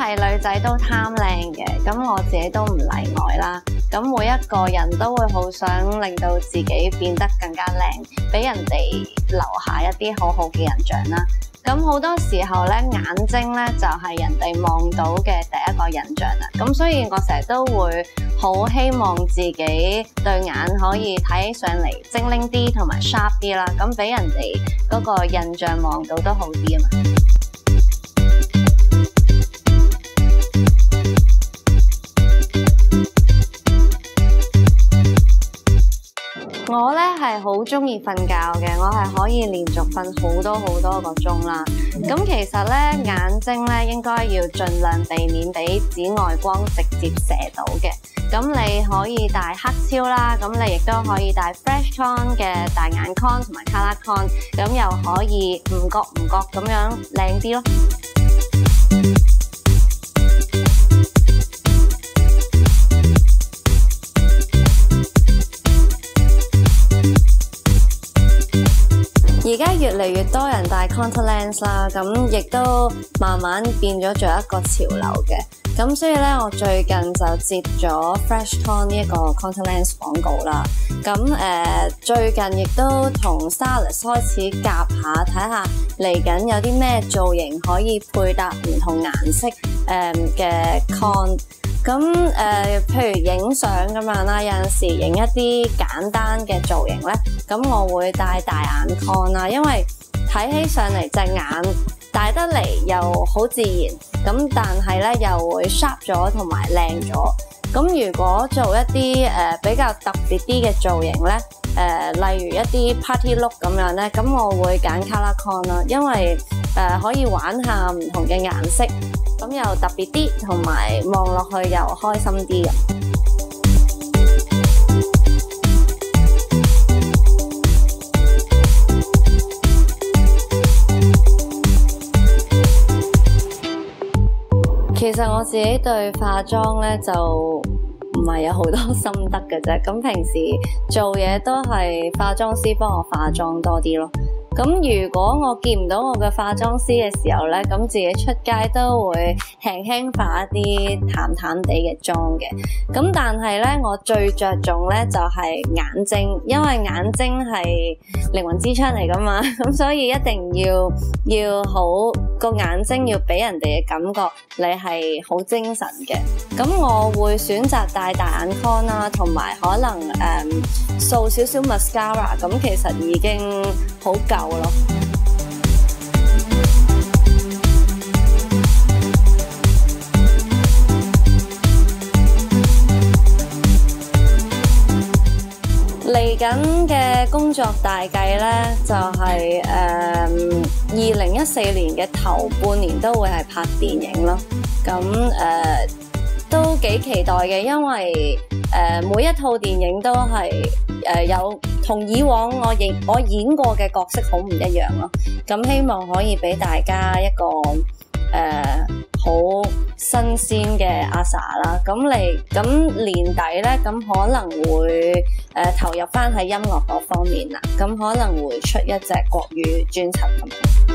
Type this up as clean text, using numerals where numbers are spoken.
係女仔都貪靚嘅，咁我自己都唔例外啦。咁每一個人都會好想令到自己變得更加靚，俾人哋留下一啲好好嘅印象啦。咁好多時候咧，眼睛咧就係人哋望到嘅第一個印象啦。咁所以我成日都會好希望自己對眼可以睇起上嚟精靈啲同埋 sharp 啲啦，咁俾人哋嗰個印象望到都好啲啊嘛。我咧係好鍾意瞓覺嘅，我係可以連續瞓好多個鐘啦。咁其實咧，眼睛咧應該要盡量避免俾紫外光直接射到嘅。咁你可以戴黑超啦，咁你亦都可以戴 Fresh Con 嘅大眼 Con 同埋 Color Con， 咁又可以唔覺咁樣靚啲咯。而家越嚟越多人戴 contact lens 啦，咁亦都慢慢變咗做一個潮流嘅。咁所以咧，我最近就接咗 Fresh Con 呢一個 contact lens 廣告啦。咁最近亦都同 stylist 開始夾下，睇下嚟緊有啲咩造型可以配搭唔同顏色嘅 con。咁譬如影相咁樣啦，有陣時影一啲簡單嘅造型咧，咁我會戴大眼 con 啦，因為睇起上嚟隻眼大得嚟又好自然，咁但係咧又會 sharp 咗同埋靚咗。咁如果做一啲比較特別啲嘅造型咧，例如一啲 party look 咁樣咧，咁我會揀 color con 啦，因為可以玩下唔同嘅顏色，咁又特別啲，同埋望落去又開心啲嘅。其實我自己對化妝咧就唔係有好多心得嘅啫，咁平時做嘢都係化妝師幫我化妝多啲咯。咁如果我見唔到我嘅化妝師嘅時候咧，咁自己出街都會輕輕化一啲淡淡地嘅妝嘅。咁但係咧，我最着重咧就係眼睛，因為眼睛係靈魂之窗嚟噶嘛，咁所以一定要好個眼睛要俾人哋嘅感覺你係好精神嘅。咁我會選擇戴大眼 con 啦，同埋可能掃少少 mascara， 咁其實已經好夠咯。嚟緊嘅工作大計咧，就係2014年嘅頭半年都會係拍電影咯。咁都幾期待嘅，因為每一套電影都係有同以往我演過嘅角色好唔一樣咯。咁希望可以俾大家一個好新鮮嘅阿 sa 啦。咁年底咧，咁可能會投入翻喺音樂嗰方面啦。咁可能會出一隻國語專輯咁。